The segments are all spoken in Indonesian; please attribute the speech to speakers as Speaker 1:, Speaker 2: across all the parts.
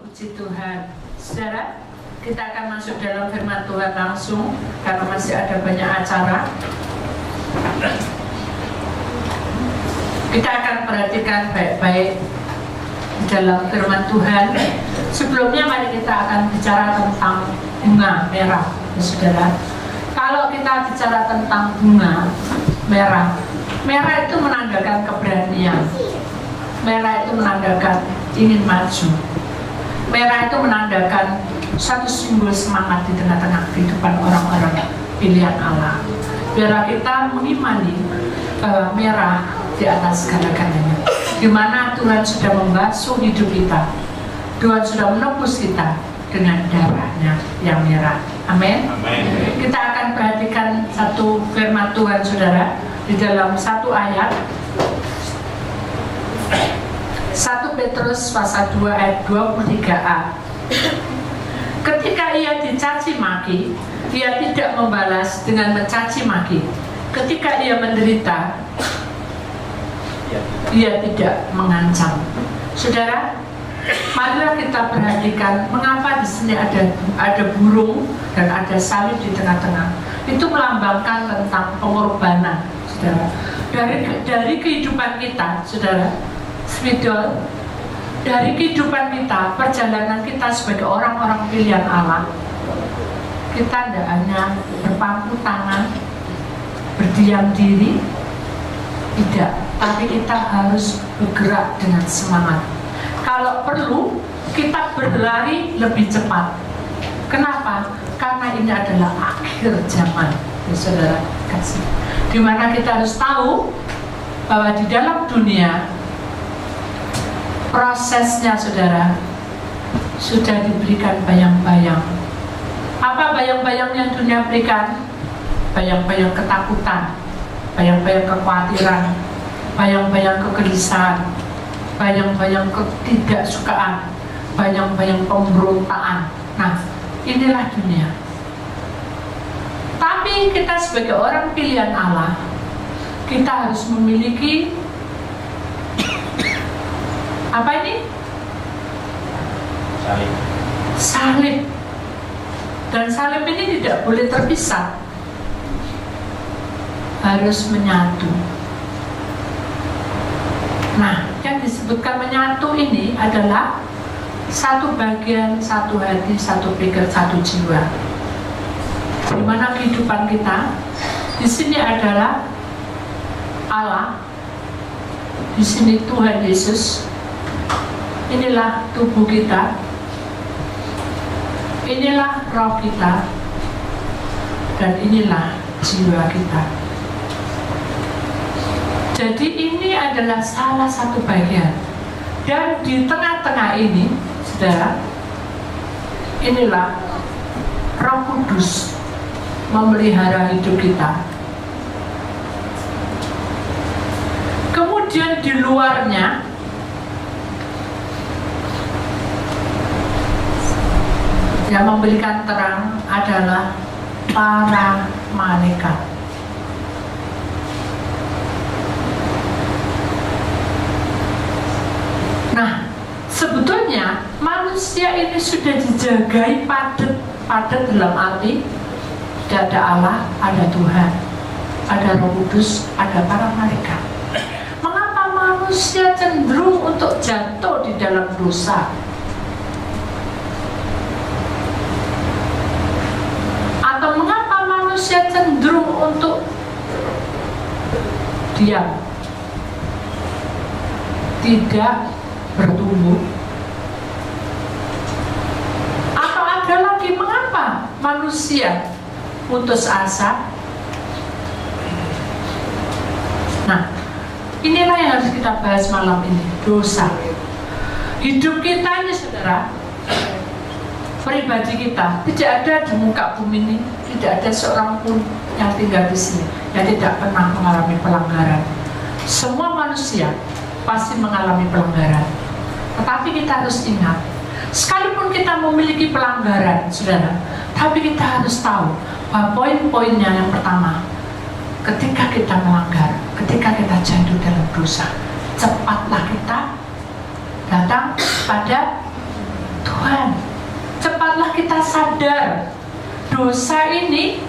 Speaker 1: Puji Tuhan. Saudara, kita akan masuk dalam firman Tuhan langsung karena masih ada banyak acara. Kita akan perhatikan baik-baik dalam firman Tuhan. Sebelumnya mari kita akan bicara tentang bunga merah, saudara. Kalau kita bicara tentang bunga merah, merah itu menandakan keberanian. Merah itu menandakan ingin maju. Merah itu menandakan satu simbol semangat di tengah-tengah kehidupan orang-orang pilihan Allah. Biarlah kita mengimani merah di atas segala-galanya. Di mana Tuhan sudah membasuh hidup kita, Tuhan sudah menebus kita dengan darahnya yang merah. Amin. Kita akan perhatikan satu firman Tuhan, saudara, di dalam satu ayat 1 Petrus pasal 2 ayat 23a. Ketika ia dicaci maki, ia tidak membalas dengan mencaci maki. Ketika ia menderita, ia tidak mengancam. Saudara, marilah kita perhatikan mengapa di sini ada burung dan ada salib di tengah-tengah. Itu melambangkan tentang pengorbanan, saudara. Dari kehidupan kita, saudara, spiritual, dari kehidupan kita, perjalanan kita sebagai orang-orang pilihan Allah, kita tidak hanya berpangku tangan, berdiam diri, tidak, tapi kita harus bergerak dengan semangat. Kalau perlu, kita berlari lebih cepat. Kenapa? Karena ini adalah akhir zaman, ya, saudara kasih. Dimana kita harus tahu bahwa di dalam dunia prosesnya, saudara, sudah diberikan bayang-bayang. Apa bayang-bayang yang dunia berikan? Bayang-bayang ketakutan, bayang-bayang kekhawatiran, bayang-bayang kegelisahan, bayang-bayang ketidaksukaan, bayang-bayang pemberontakan. Nah, inilah dunia. Tapi kita sebagai orang pilihan Allah, kita harus memiliki apa ini? Salib. Dan salib ini tidak boleh terpisah, harus menyatu. Nah, yang disebutkan menyatu ini adalah satu bagian, satu hati, satu pikir, satu jiwa. Di mana kehidupan kita di sini adalah Allah, di sini Tuhan Yesus. Inilah tubuh kita, inilah roh kita, dan inilah jiwa kita. Jadi ini adalah salah satu bagian. Dan di tengah-tengah ini, saudara, inilah Roh Kudus memelihara hidup kita. Kemudian di luarnya yang memberikan terang adalah para malaikat. Nah, sebetulnya manusia ini sudah dijagai padat dalam arti tidak ada Allah, ada Tuhan, ada Roh Kudus, ada para malaikat. Mengapa manusia cenderung untuk jatuh di dalam dosa? Atau mengapa manusia cenderung untuk diam, tidak bertumbuh? Atau ada lagi, mengapa manusia putus asa? Nah, inilah yang harus kita bahas malam ini, dosa. Hidup kita ini, saudara, pribadi kita, tidak ada di muka bumi ini, tidak ada seorang pun yang tinggal di sini yang tidak pernah mengalami pelanggaran. Semua manusia pasti mengalami pelanggaran. Tetapi kita harus ingat, sekalipun kita memiliki pelanggaran, saudara, tapi kita harus tahu bahwa poin-poinnya yang pertama, ketika kita melanggar, ketika kita jatuh dalam dosa, cepatlah kita datang pada Tuhan, cepatlah kita sadar. Dosa ini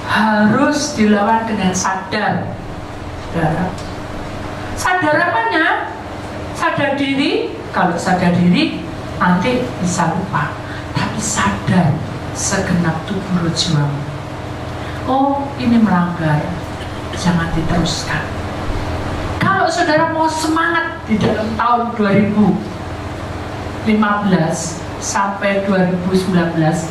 Speaker 1: harus dilawan dengan sadar. Sadar apanya? Sadar diri. Kalau sadar diri nanti bisa lupa, tapi sadar segenap tubuh jiwamu. Oh, ini melanggar, jangan diteruskan. Kalau saudara mau semangat di dalam tahun 2015 sampai 2019,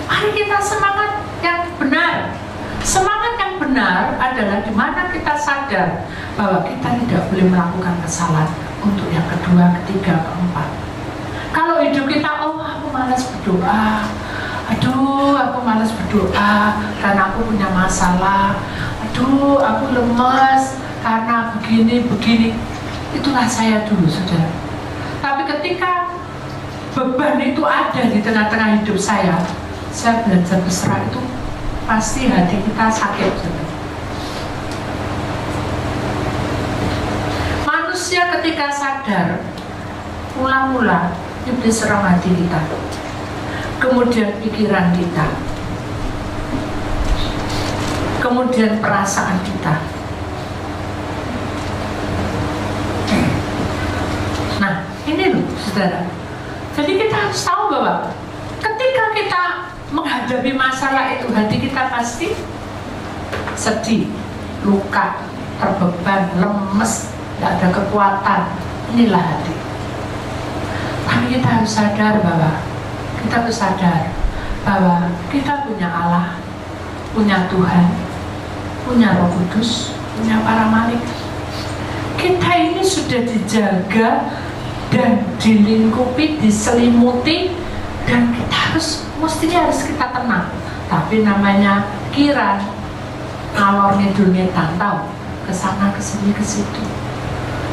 Speaker 1: mari kita semangat yang benar. Semangat yang benar adalah di mana kita sadar bahwa kita tidak boleh melakukan kesalahan untuk yang kedua, ketiga, keempat. Kalau hidup kita, oh aku malas berdoa, aduh aku malas berdoa karena aku punya masalah, aduh aku lemas karena begini, itulah saya dulu, saudara. Tapi ketika beban itu ada di tengah-tengah hidup saya belajar berserah, itu pasti hati kita sakit, saudara. Manusia ketika sadar, mula-mula iblis serang hati kita, kemudian pikiran kita, kemudian perasaan kita. Nah, ini loh, saudara. Jadi kita harus tahu bahwa ketika kita menghadapi masalah itu, hati kita pasti sedih, luka, terbeban, lemes, tidak ada kekuatan. Inilah hati. Tapi kita harus sadar bahwa kita punya Allah, punya Tuhan, punya Roh Kudus, punya para malaikat. Kita ini sudah dijaga dan dilingkupi, diselimuti, dan kita mestinya harus kita tenang. Tapi namanya pikiran ngalor ngidul ngetan, tahu, kesana kesini ke situ,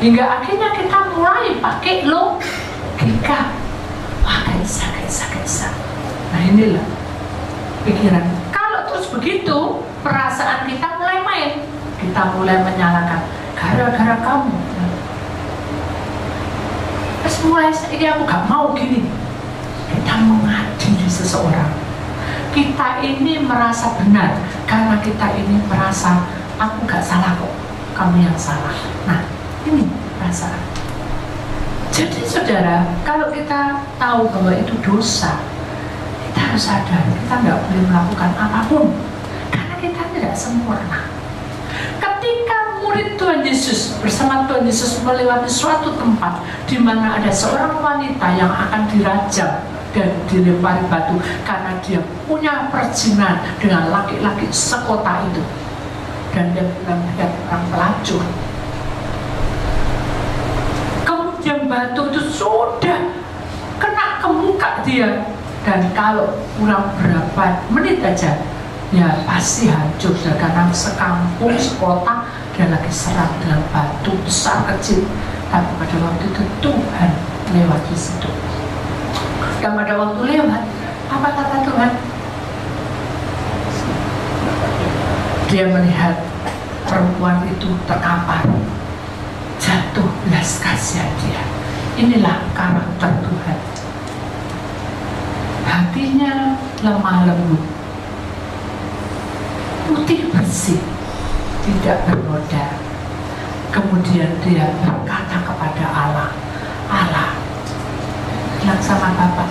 Speaker 1: hingga akhirnya kita mulai pakai logika. Wah, gak bisa. Nah, inilah pikiran. Kalau terus begitu, perasaan kita mulai main. Kita mulai menyalahkan, gara-gara kamu. Terus mulai aku gak mau gini. Kita mengadili seseorang. Kita ini merasa benar karena kita ini merasa aku gak salah kok, kamu yang salah. Nah, ini perasaan. Jadi saudara, kalau kita tahu bahwa itu dosa, kita harus sadar kita nggak boleh melakukan apapun karena kita tidak sempurna. Ketika murid Tuhan Yesus bersama Tuhan Yesus melewati suatu tempat di mana ada seorang wanita yang akan dirajam dan dilempari batu karena dia punya perjinan dengan laki-laki sekota itu, dan dia bilang dia orang pelacur. Kemudian batu itu sudah kena ke muka dia, dan kalau kurang berapa menit aja ya pasti hancur, karena sekampung sekota dia lagi serang dengan batu besar kecil. Tapi pada waktu itu Tuhan lewat di situ. Dan pada waktu lewat, apa kata Tuhan? Dia melihat perempuan itu terkapar, jatuh belas kasihan dia. Inilah karakter Tuhan. Hatinya lemah lembut, putih bersih, tidak bernoda. Kemudian dia berkata kepada Allah, bilang sama Bapak,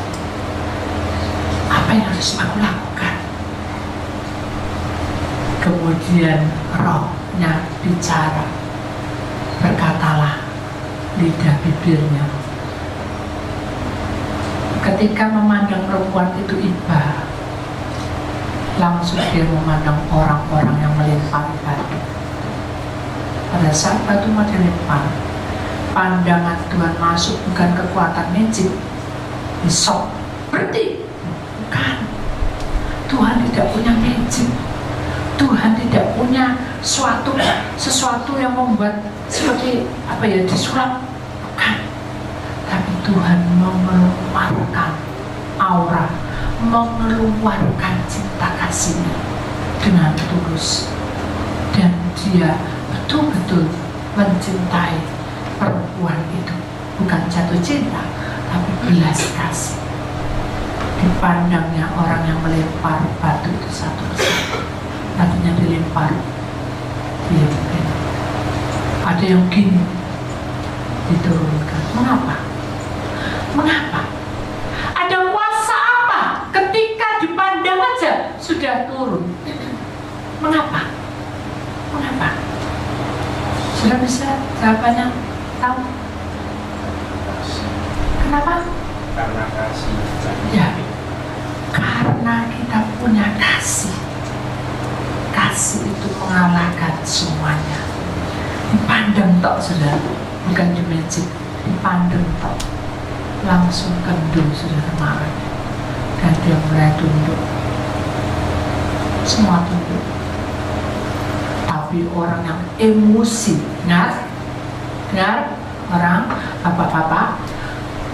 Speaker 1: apa yang harus aku lakukan? Kemudian rohnya bicara, berkatalah lidah bibirnya. Ketika memandang perempuan itu iba, langsung dia memandang orang-orang yang melempari batu. Pada saat batu mau dilempar, pandangan Tuhan masuk bukan kekuatan magic, besok berhenti, bukan. Tuhan tidak punya magic. Tuhan tidak punya sesuatu yang membuat seperti disulap, bukan. Tapi Tuhan mengeluarkan aura, mengeluarkan cinta kasihnya dengan tulus, dan dia betul-betul mencintai perempuan itu, bukan jatuh cinta, tapi belas kasih. dipandangnya orang yang melempar batu itu satu persatu. Batunya dilempar, diambil. Ada yang gini, diturunkan. Mengapa? Mengapa? Ada kuasa apa ketika dipandang aja sudah turun? Mengapa? Mengapa? Sudah bisa jawabannya tahu? Kenapa?
Speaker 2: Karena kasih.
Speaker 1: Ya, karena kita punya kasih. Kasih itu mengalahkan semuanya. Dipandang tok sudah, bukan di magic. Dipandang tok, langsung kendul sudah kemarin. Dan dia mulai tunduk. Semua tunduk. Tapi orang yang emosi, dengar orang bapak-bapak,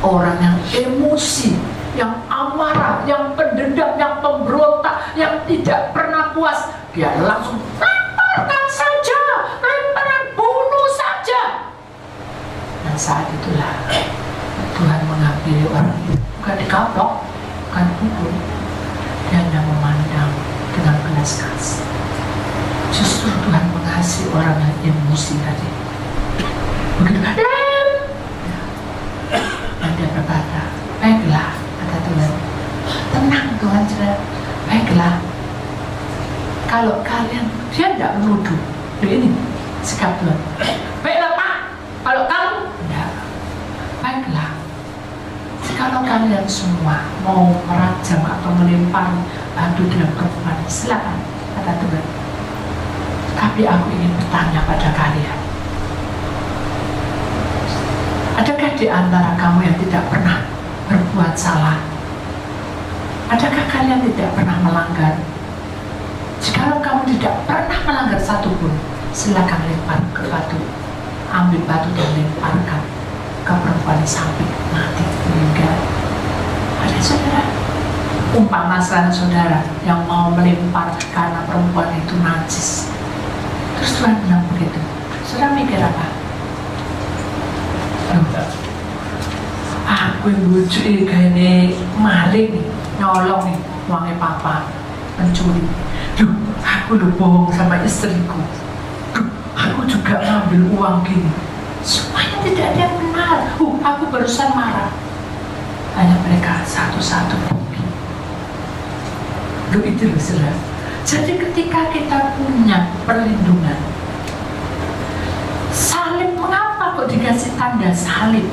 Speaker 1: orang yang emosi, yang amarah, yang pendendam, yang pemberontak, yang tidak pernah puas, dia langsung lemparkan saja, lemparan bunuh saja. Dan saat itulah Tuhan mengambil orang itu, bukan dikapok, bukan pukul, dia hanya memandang dengan belas kasih. Justru Tuhan mengasihi orang yang emosi tadi. Begitu, dan dia berkata, baiklah, kata Tuhan, tenang Tuhan, sudah, baiklah. Kalau kalian, dia tidak menuduh, ini sikap Tuhan. Baiklah Pak, kalau kamu, tidak, baiklah. Kalau kalian semua mau merajam atau melempar batu dengan perempuan, silakan, kata Tuhan. Tapi aku ingin bertanya pada kalian, adakah di antara kamu yang tidak pernah berbuat salah? Adakah kalian tidak pernah melanggar? Jikalau kamu tidak pernah melanggar satupun, silakan lempar ke batu. Ambil batu dan lemparkan ke perempuan di samping, mati, meninggal. Ada saudara, umpama saudara yang mau melempar karena perempuan itu najis. Terus Tuhan bilang begitu, saudara mikir apa? Aku yang lucu ini maling, nyolong nih uangnya papa, pencuri. Duh, aku udah bohong sama istriku. Duh, aku juga ngambil uang gini. Semuanya tidak ada yang benar. Aku barusan marah. Hanya mereka satu-satu pergi. Duh, itu loh saudara. Jadi ketika kita punya perlindungan, salib, mengapa kok dikasih tanda salib?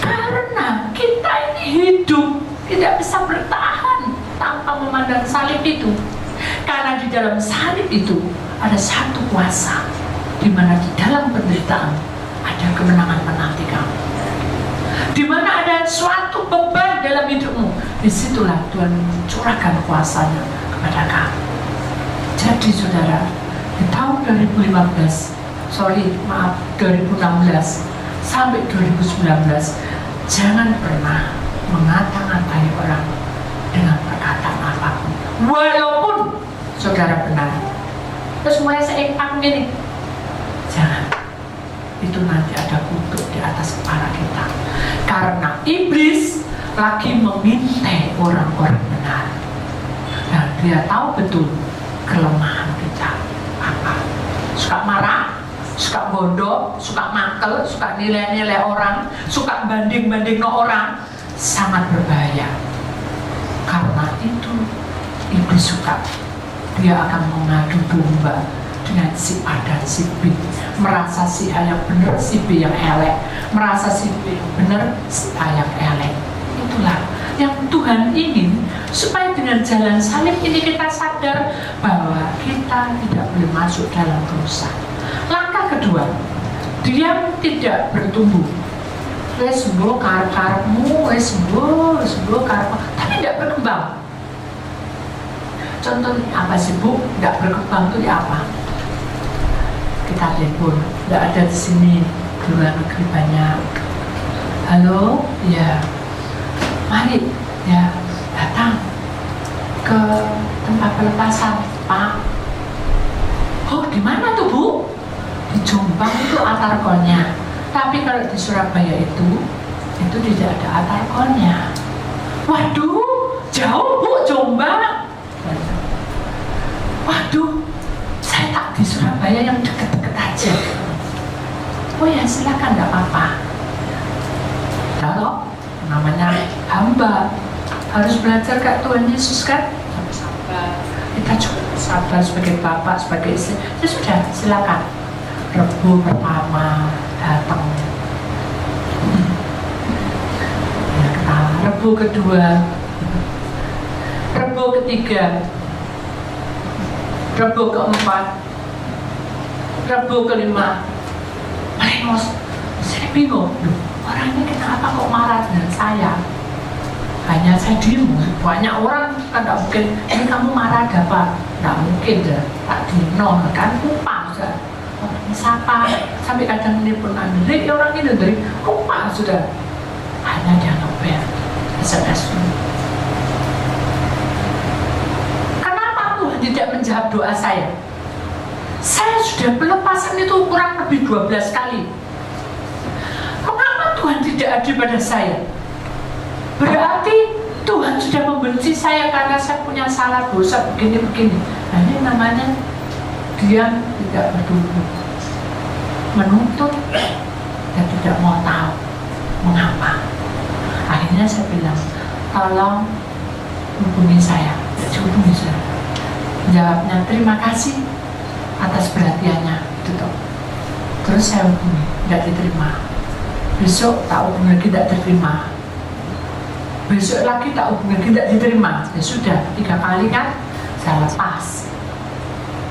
Speaker 1: Karena kita ini hidup tidak bisa bertahan tanpa memandang salib itu. Karena di dalam salib itu ada satu kuasa, di mana di dalam penderitaan ada kemenangan menanti kamu. Di mana ada suatu beban dalam hidupmu, disitulah Tuhan mencurahkan kuasanya kepada kamu. Jadi saudara, di tahun 2016 sampai 2019, jangan pernah mengata-ngatai orang dengan perkataan apapun, walaupun saudara benar. Terus mulai seimbang gini, jangan. Itu nanti ada kutuk di atas kepala kita, karena iblis lagi memintai orang-orang benar, dan dia tahu betul kelemahan kita apa. Suka marah, suka bodoh, suka makel, suka nilai-nilai orang, suka banding-banding orang, sangat berbahaya. Karena itu iblis suka, dia akan mengadu domba dengan si A dan si B, merasa si A yang benar, si B yang elek, merasa si B yang benar, si A yang elek. Itulah yang Tuhan ingin, supaya dengan jalan salib ini kita sadar bahwa kita tidak boleh masuk dalam dosa. Langkah kedua, diam, tidak bertumbuh. Wes sembuh karepmu, wes sembuh karepmu, tapi tidak berkembang. Contohnya apa sih Bu? Tidak berkembang itu apa? Kita telepon, tidak ada di sini, di luar negeri banyak. Halo, ya, mari, ya, datang ke tempat pelepasan, Pak. Oh, di mana tuh Bu? Di Jombang itu Atarkonya. Tapi kalau di Surabaya itu tidak ada Atarkonya. Waduh, jauh Bu, Jombang. Waduh, saya tak di Surabaya yang deket-deket aja. Oh ya silakan, nggak apa-apa. Kalau namanya hamba harus belajar kayak Tuhan Yesus kan, sabar. Kita juga sabar sebagai bapak, sebagai istri. Ya sudah, silakan. Rebu pertama datang. Rebu kedua, Rebu ketiga, Rebu keempat, Rebu kelima. Mas, saya bingung. Orang ini kenapa kok marah dengan saya? Hanya saya diem. Banyak orang kan tidak mungkin. Ini kamu marah ada apa? Tidak mungkin deh. Tak diem kan lupa sudah. Ini siapa? Sampai kadang ini pun ambil. Orang ini dari lupa sudah. Hanya dia ngebel SMS. Kenapa Tuhan tidak menjawab doa saya? Saya sudah pelepasan itu kurang lebih 12 kali. Mengapa Tuhan tidak adil pada saya? Berarti Tuhan sudah membenci saya karena saya punya salah dosa begini-begini. Nah, ini namanya dia tidak bertumbuh, menuntut dan tidak mau tahu mengapa. Akhirnya saya bilang, tolong hubungi saya. Hubungi saya. Jawabnya, terima kasih atas perhatiannya. Gitu. Terus saya hubungi, tidak diterima. Besok tak hubungi lagi, tidak diterima. Besok lagi tak hubungi lagi, tidak diterima. Ya sudah, 3 kali kan saya lepas.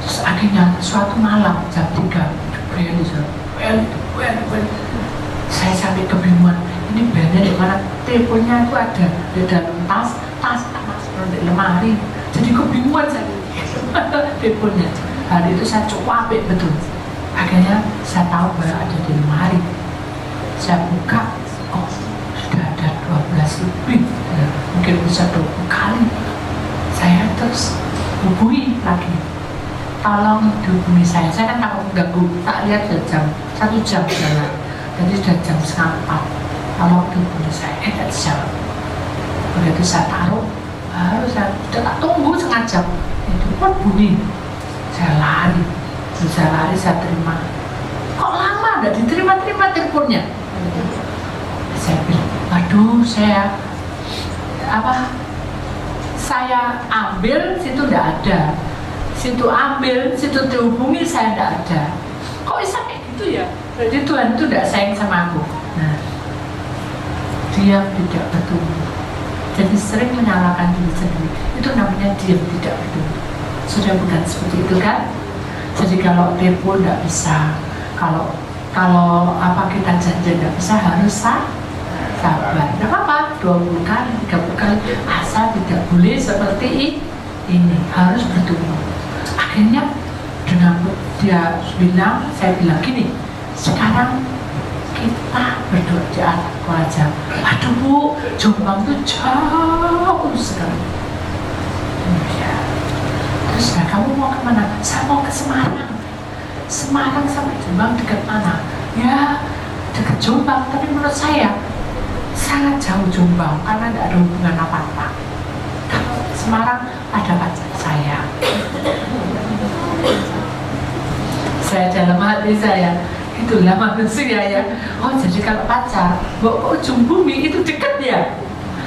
Speaker 1: Terus akhirnya suatu malam jam 3 saya sampai kebingungan. Ini bandnya di mana? Teleponnya itu ada di dalam tas di lemari. Jadi kebingungan saya teleponnya. Hari itu saya coba betul. Akhirnya saya tahu bahwa ada di lemari. Saya buka, oh sudah ada 12 lebih, mungkin bisa 20 kali. Saya terus hubungi lagi. Tolong dihubungi saya kan takut ganggu. Tak lihat jam 1 jam jalan. Jadi sudah jam 3:30. Tolong dihubungi saya, tidak dijawab. Begitu saya taruh, baru saya tak tunggu setengah jam. Itu pun bunyi. Saya lari, saya terima. Kok lama tidak diterima teleponnya? Saya bilang, aduh saya ambil, situ tidak ada. Situ ambil, situ dihubungi, saya tidak ada. Kok bisa kayak gitu ya? Jadi Tuhan itu tidak sayang sama aku. Nah, dia tidak bertumbuh. Jadi sering menyalahkan diri sendiri. Itu namanya diam tidak bertumbuh. Sudah bukan seperti itu kan? Jadi kalau telepon tidak bisa, kalau kita janji tidak bisa, harus sabar. Tidak apa-apa, 20 kali, 30 kali, asal tidak boleh seperti ini, harus bertumbuh. Akhirnya dengan dia bilang, saya bilang gini, sekarang kita berdoa di atas wajah. Aduh Bu, Jombang itu jauh sekali. Ya. Terus nah, kamu mau kemana? Saya mau ke Semarang. Semarang sampai Jombang dekat mana? Ya dekat Jombang, tapi menurut saya sangat jauh Jombang karena tidak ada hubungan apa-apa. Kalau Semarang ada pacar saya. Saya dalam hati saya, itulah manusia ya. Oh jadi kalau pacar bawa ke ujung bumi itu dekat ya.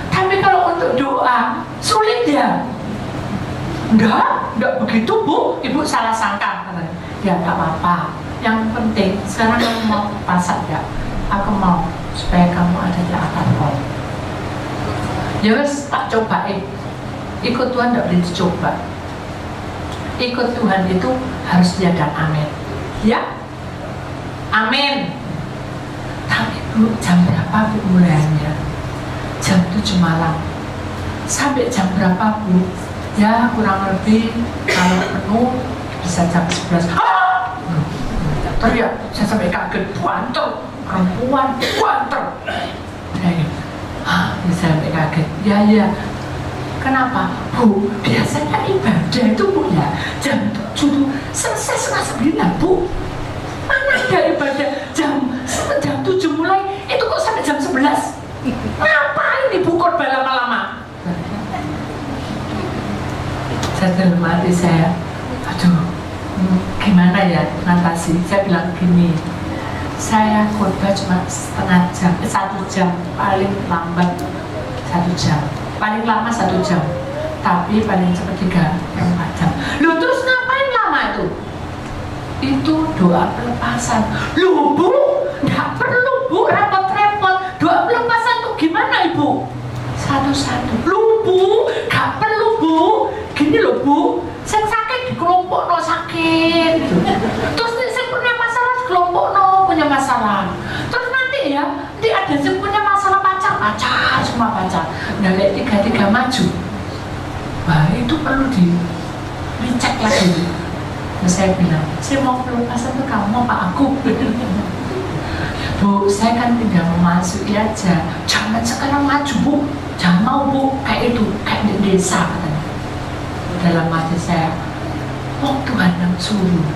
Speaker 1: Tapi kalau untuk doa sulit ya. Enggak begitu Bu, Ibu salah sangka. Ya enggak apa-apa. Yang penting sekarang kamu mau pasak ya. Aku mau supaya kamu ada di atas kol. Ya wes tak cobain. Ikut Tuhan enggak boleh dicoba. Ikut Tuhan itu harus dia dan amin. Ya, amin. Tapi Bu, jam berapa Bu mulainya? Jam 7 malam. Sampai jam berapa Bu? Ya kurang lebih kalau penuh bisa jam 11. Teriak, saya sampai kaget, banter, perempuan, banter. Bisa sampai kaget. Ya. Kenapa? Bu, biasanya ibadah itu Bu ya jam 7 selesai 8:30 Bu. Mana ada ibadah jam 7 mulai, itu kok sampai jam 11? Ngapain Ibu korban lama-lama? hati saya, aduh, gimana ya Natasi? Saya bilang gini, saya khotbah cuma setengah jam, 1 jam, paling lambat 1 jam, paling lama 1 jam, tapi paling cepat 3-4 jam. Loh terus ngapain lama itu? Itu doa pelepasan. Loh Bu, nggak perlu Bu repot-repot. Doa pelepasan tuh gimana Ibu? Satu-satu. Loh Bu, nggak perlu Bu. Gini loh Bu, saya sakit di kelompok no sakit. Terus saya punya masalah di kelompok no punya masalah. Terus nanti ya, nanti ada yang punya masalah pacar semua pacar. Nah, lihat 3-3 maju. Wah itu perlu dicek lagi. Nah, saya bilang, saya mau pelepasan tuh kamu mau Pak aku. Bu, saya kan tinggal memasuki aja. Jangan sekarang maju Bu, jangan mau Bu, kayak itu, kayak di desa katanya. Dalam hati saya, Tuhan yang suruh.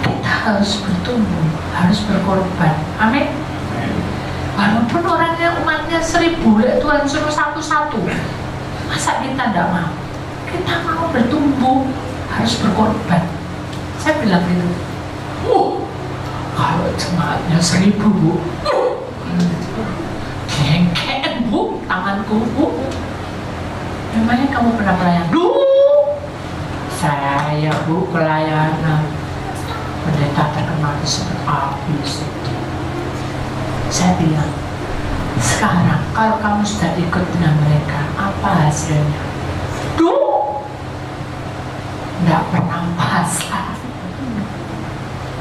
Speaker 1: Kita harus bertumbuh, harus berkorban. Amin. Walaupun orangnya umatnya 1000, Tuhan suruh satu-satu. Masa kita tidak mau? Kita mau bertumbuh, harus berkorban. Saya bilang gitu. Kalau jemaatnya 1000 Bu, gengken Bu, tanganku Bu. Memangnya kamu pernah pelayan? Saya Bu pelayanan pendeta terkenal disebut habis. Saya bilang, sekarang kalau kamu sudah ikut dengan mereka, apa hasilnya? Nggak pernah pasrah.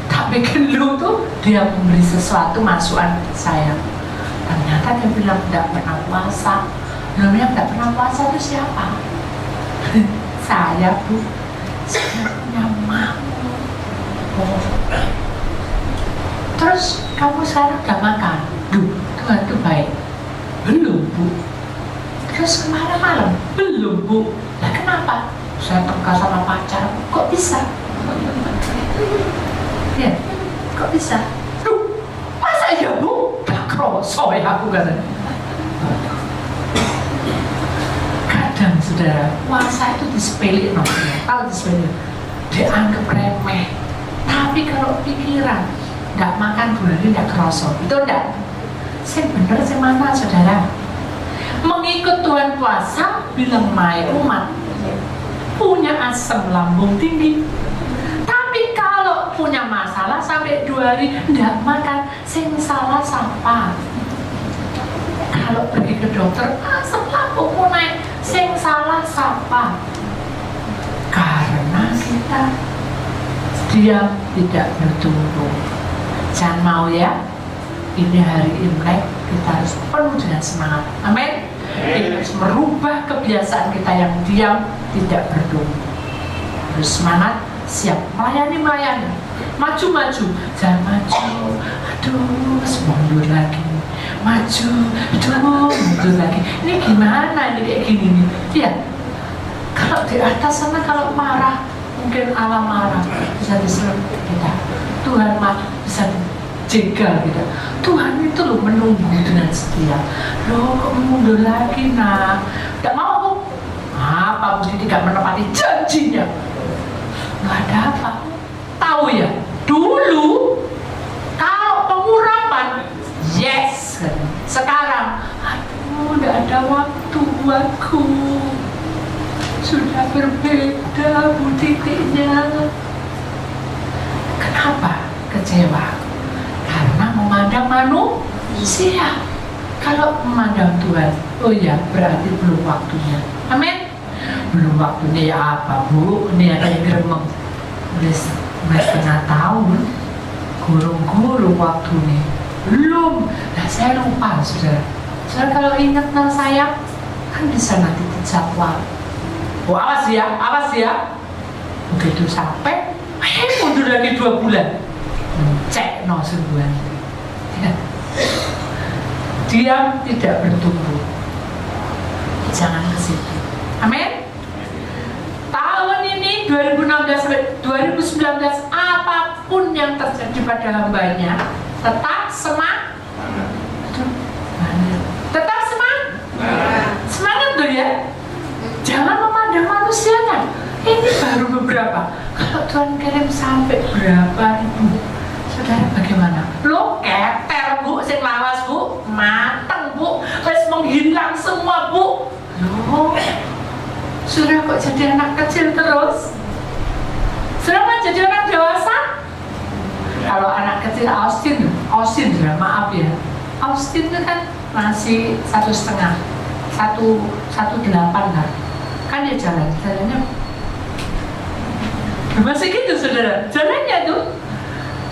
Speaker 1: Tapi dulu tuh dia memberi sesuatu masukan saya. Ternyata dia bilang nggak pernah puasa. Namanya nggak pernah puasa itu siapa? Saya Bu. Saya punya mamu. Terus kamu sekarang udah makan? Tuhan tuh baik. Belum Bu. Terus kemarin malam? Belum Bu. Lah kenapa? Saya tengkar sama pacar, kok bisa? Ya, kok bisa? Masa ya Bu? Gak kroso ya aku katanya. Kadang saudara, puasa itu disepele no. Kalau disepele, dianggap remeh. Tapi kalau pikiran, gak makan bulan ini gak kroso. Itu enggak? Saya bener sih mana saudara? Mengikut Tuhan puasa, bilang mai umat punya asam lambung tinggi. Tapi kalau punya masalah sampai 2 hari tidak makan, sing salah siapa? Kalau pergi ke dokter, asam lambungmu naik, sing salah siapa? Karena kita diam tidak bertumbuh. Jangan mau ya, ini hari Imlek kita harus penuh dengan semangat. Amin. Kita harus merubah kebiasaan kita yang diam tidak bertumbuh. Harus semangat, siap melayani, maju, jangan maju, aduh mundur lagi, maju, aduh mundur lagi. Ini gimana ini kayak gini nih? Ya, kalau di atas sana kalau marah, mungkin Allah marah bisa diserang kita. Tuhan bisa jegal kita. Tuhan itu loh menunggu dengan setia. Loh kok mundur lagi nak? Tidak mau apa mesti tidak menepati janjinya? Nggak ada apa? Tahu ya? Dulu kalau pengurapan yes, sekarang aduh nggak ada waktu buatku. Sudah berbeda Bu titiknya. Kenapa kecewa? Karena memandang manusia. Kalau memandang Tuhan, oh ya berarti belum waktunya. Amin. Belum waktunya ya apa Bu? Ini ada yang gremeng. Udah setengah tahun, guru-guru waktunya belum. Nah saya lupa saudara. Saudara kalau ingat nama saya, kan bisa nanti dijadwal. Oh awas ya. Begitu sampai, mundur lagi 2 bulan. Cek no sebulan. Ya. Diam tidak bertumbuh. Jangan ke situ. Amin. Tahun ini 2016 sampai 2019 apapun yang terjadi pada hambanya tetap semangat. Tetap semangat. Semangat tuh ya. Jangan memandang manusianya. Ini berapa? Kalau Tuhan kirim sampai berapa ribu, saudara bagaimana? Lo keter bu, sing lawas bu, mateng bu, wes menghilang semua bu. Loh, saudara kok jadi anak kecil terus? Saudara mau jadi orang dewasa? Kalau anak kecil Austin saudara, maaf ya, Austin itu kan masih 1,5, 1,8 kan dia jalannya masih gitu saudara, jalannya tuh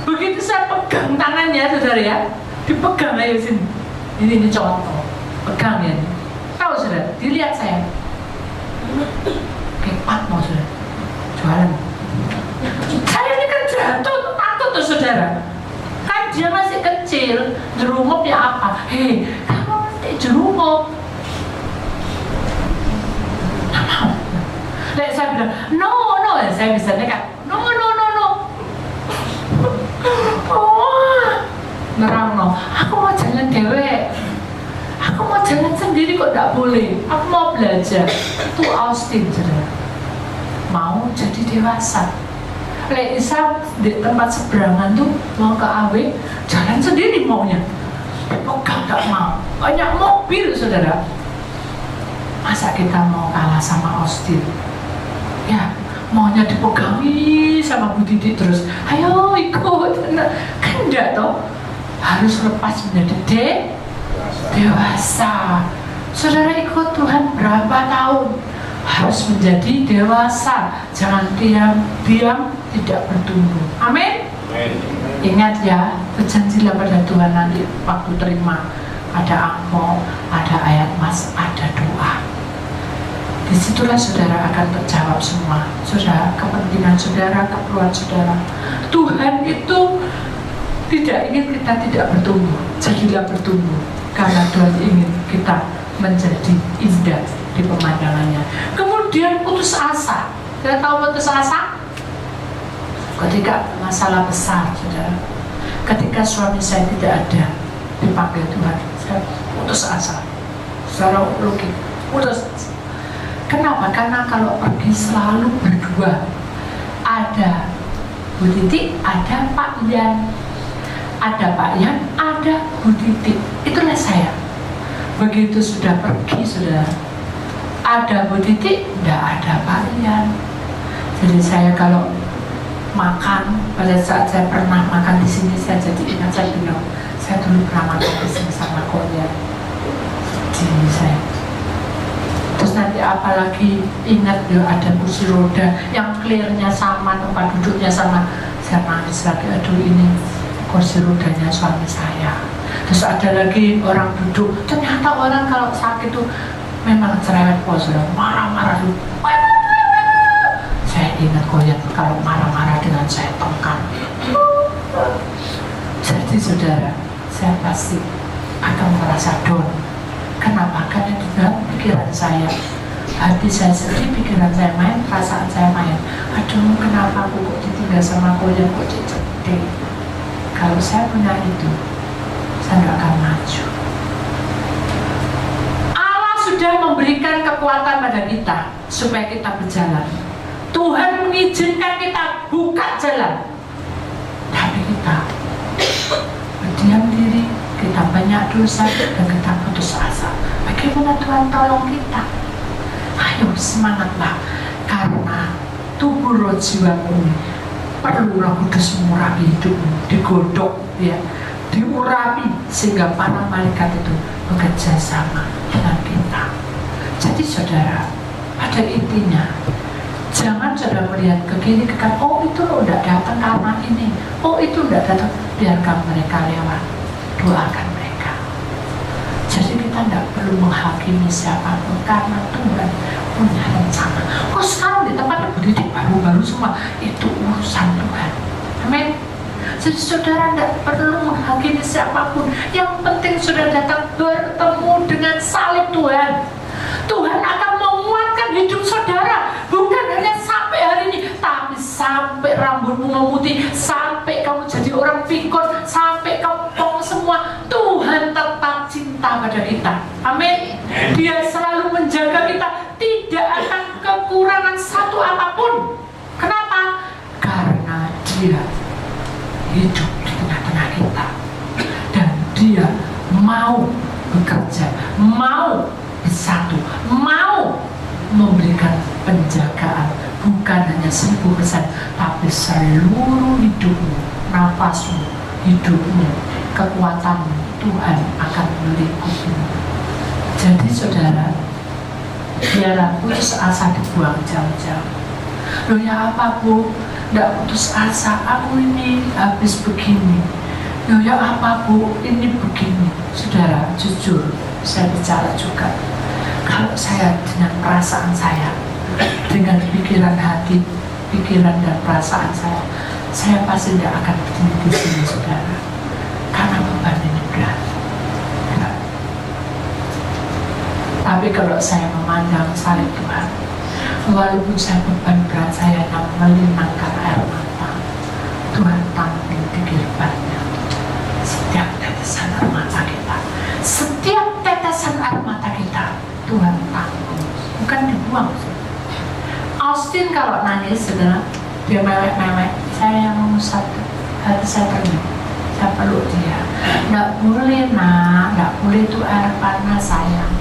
Speaker 1: begitu saya pegang tangannya saudara ya, dipegang ayo sini, ini contoh, pegang ya, tahu saudara, dilihat saya kayak patmo saudara, jualan, saya ini kan jatuh, takut tuh saudara, kan dia masih kecil, jerumup ya apa, hei kamu nanti jerumup, nggak mau. Lalu saya bilang, no, saya bisa nekat, no. Oh, nerang no, aku mau jalan dewe, aku mau jalan sendiri kok tidak boleh, aku mau belajar. Itu Austin, saudara, mau jadi dewasa. Lalu Isa di tempat seberangan tuh mau ke AW, jalan sendiri maunya, pegang tidak mau, banyak mobil saudara. Masa kita mau kalah sama Austin? Ya, maunya dipegangi sama Bu Didi terus, ayo ikut, kan enggak toh, harus lepas menjadi dewasa. Saudara ikut Tuhan berapa tahun, harus menjadi dewasa, jangan diam tidak bertumbuh. Amin. Ingat ya, berjanjilah pada Tuhan nanti waktu terima, ada angpau, ada ayat mas, ada doa. Disitulah saudara akan terjawab semua. Saudara, kepentingan saudara, keperluan saudara. Tuhan itu tidak ingin kita tidak bertumbuh. Jadilah bertumbuh, karena Tuhan ingin kita menjadi indah di pemandangannya. Kemudian putus asa. Kita tahu putus asa? Ketika masalah besar, saudara. Ketika suami saya tidak ada, dipanggil Tuhan, saya putus asa. Secara logik, putus asa. Kenapa? Karena kalau pergi selalu berdua. Ada Bu Titi, ada Pak Yan. Ada Pak Yan, ada Bu Titi. Itulah saya. Begitu sudah pergi, sudah ada Bu Titi, tidak ada Pak Yan. Jadi saya kalau makan, pada saat saya pernah makan di sini, saya jadi ingat, saya bilang, saya dulu pernah makan di sini sama Koyan. Jadi saya. Terus nanti apalagi ingat ya ada kursi roda yang clearnya sama, tempat duduknya sama. Saya nangis lagi, aduh ini kursi rodanya suami saya. Terus ada lagi orang duduk, ternyata orang kalau sakit tuh memang cerewet pos, marah-marah tuh. Saya ingat Koyan kalau marah-marah dengan saya tongkat. Jadi saudara, saya pasti akan merasa down. Kenapa? Karena di dalam pikiran saya, hati saya sedih, pikiran saya main, perasaan saya main. Aduh, kenapa aku kok ditinggal sama Koyan, kok dicedek. Kalau saya punya itu, saya tidak akan maju. Allah sudah memberikan kekuatan pada kita supaya kita berjalan. Tuhan mengizinkan kita buka jalan, tapi kita berdiam diri, kita banyak dosa dan kita putus asa. Bagaimana Tuhan tolong kita? Ayo semangatlah, karena tubuh roh jiwamu perlu Roh Kudus mengurapi hidupmu, digodok ya, diurapi sehingga para malaikat itu bekerja sama dengan kita. Jadi saudara, pada intinya jangan saudara melihat ke kiri ke kanan, oh itu lo udah datang karena ini, oh itu udah datang, biarkan mereka lewat, doakan mereka. Jadi kita tidak perlu menghakimi siapapun, karena Tuhan punya rencana. Oh sekarang di tempat Ibu Didi baru-baru semua, itu urusan Tuhan. Amin. Jadi saudara tidak perlu menghakimi siapapun, yang penting saudara datang bertemu dengan salib Tuhan. Tuhan akan menguatkan hidup saudara, bukan hanya sampai hari ini, tapi sampai rambutmu memutih, sampai kamu jadi orang pikun, sampai kamu pong semua. Tuhan tetap cinta pada kita. Amin. Dia selalu menjaga kita, tidak akan kekurangan satu apapun. Kenapa? Dia hidup di tengah-tengah kita, dan Dia mau bekerja, mau bersatu, mau memberikan penjagaan, bukan hanya 1000%, tapi seluruh hidupmu, nafasmu, hidupmu, kekuatanmu, Tuhan akan melingkupimu. Jadi saudara, biarlah putus asa dibuang jauh-jauh. Loh ya apa Bu, tidak putus asa, aku ini habis begini. Loh ya apa Bu, ini begini. Saudara, jujur saya bicara juga, kalau saya dengan perasaan saya, dengan pikiran hati, pikiran dan perasaan saya pasti tidak akan berdiri di sini, saudara, karena beban ini berat. Tapi kalau saya memandang salib Tuhan, walaupun saya beban berat, saya melinangkan air mata, Tuhan tampil di kirbatnya setiap tetesan air mata kita, setiap tetesan air mata kita, Tuhan tampil, bukan dibuang. Austin kalau nangis, saudara, dia mewek-mewek, saya yang mengusap hati saya ternyata, saya peluk dia. Nggak boleh nak, nggak boleh itu air panas sayang.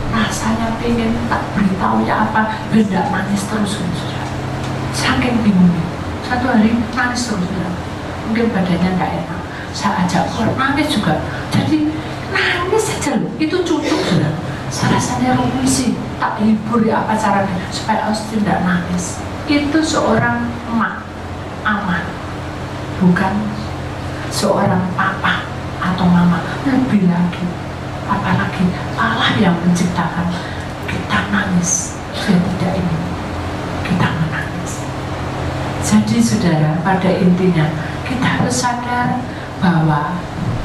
Speaker 1: Rasanya pengen tak beritahu ya apa, benda nangis terus, saudara. Saking bingungnya, satu hari nangis terus, saudara. Mungkin badannya nggak enak, saya ajak keluar nangis juga. Jadi nangis saja loh, itu cukup, saudara. Rasanya rumisi, tak hibur ya apa caranya supaya Austin tidak nangis. Itu seorang emak, aman, bukan seorang papa atau mama. Lebih lagi, apalagi Allah yang menciptakan kita nangis. Dia tidak ingin kita menangis. Jadi saudara, pada intinya kita harus sadar bahwa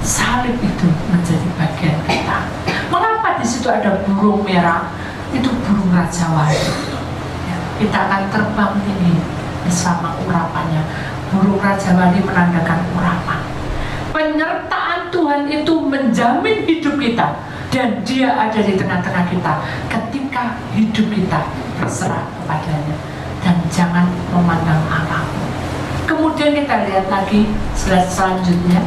Speaker 1: salib itu menjadi bagian kita. Mengapa di situ ada burung merah? Itu burung Raja Wali. Ya, kita akan terbang tinggi bersama urapannya. Burung Raja Wali menandakan urapan. Penyertaan Tuhan itu menjamin hidup kita, dan Dia ada di tengah-tengah kita ketika hidup kita berserah kepadanya. Dan jangan memandang apapun. Kemudian kita lihat lagi slide selanjutnya.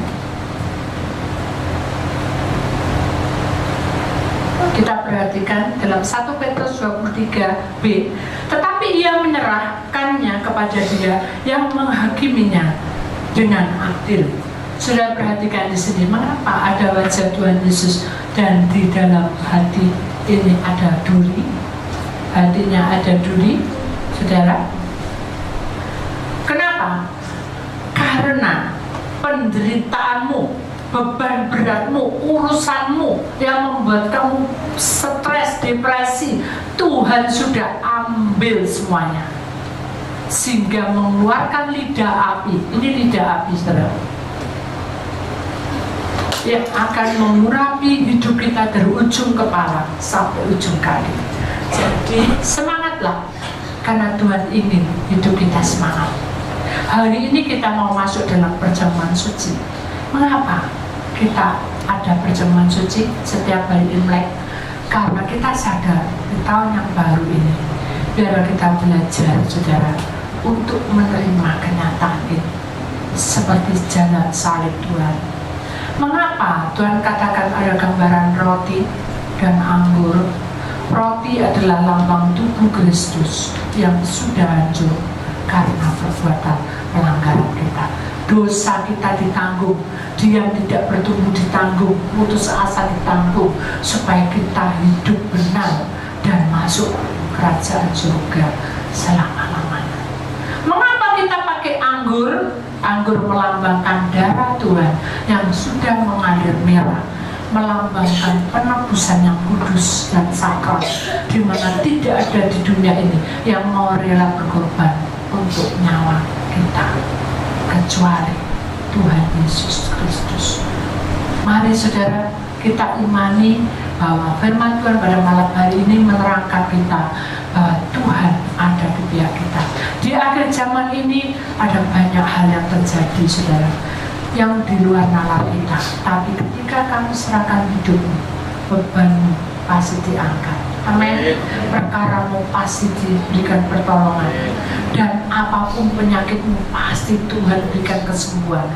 Speaker 1: Kita perhatikan dalam 1 Petrus 23b, tetapi ia menyerahkannya kepada Dia yang menghakiminya dengan adil. Sudah perhatikan di sini, mengapa ada wajah Tuhan Yesus dan di dalam hati ini ada duri, hatinya ada duri, saudara. Kenapa? Karena penderitaanmu, beban beratmu, urusanmu yang membuat kamu stres, depresi, Tuhan sudah ambil semuanya, sehingga mengeluarkan lidah api. Ini lidah api, saudara, yang akan mengurapi hidup kita dari ujung kepala sampai ujung kaki. Jadi semangatlah, karena Tuhan ingin hidup kita semangat. Hari ini kita mau masuk dalam perjamuan suci. Mengapa kita ada perjamuan suci setiap hari Imlek? Karena kita sadar di tahun yang baru ini, biar kita belajar, saudara, untuk menerima kenyataan ini seperti jalan salib Tuhan. Mengapa Tuhan katakan ada gambaran roti dan anggur? Roti adalah lambang tubuh Kristus yang sudah hancur karena perbuatan pelanggaran kita. Dosa kita ditanggung, diam tidak bertumbuh ditanggung, putus asa ditanggung, supaya kita hidup benar dan masuk kerajaan surga selama-lamanya. Mengapa kita pakai anggur? Anggur melambangkan darah Tuhan yang sudah mengalir merah, melambangkan penebusan yang kudus dan sakral, di mana tidak ada di dunia ini yang mau rela berkorban untuk nyawa kita kecuali Tuhan Yesus Kristus. Mari saudara, kita imani bahwa firman Tuhan pada malam hari ini menerangkan kita bahwa Tuhan ada di pihak kita. Di akhir zaman ini ada banyak hal yang terjadi, saudara, yang di luar nalar kita. Tapi ketika kamu serahkan hidupmu, bebanmu pasti diangkat. Amin. Perkaramu pasti diberikan pertolongan, dan apapun penyakitmu pasti Tuhan berikan kesembuhan.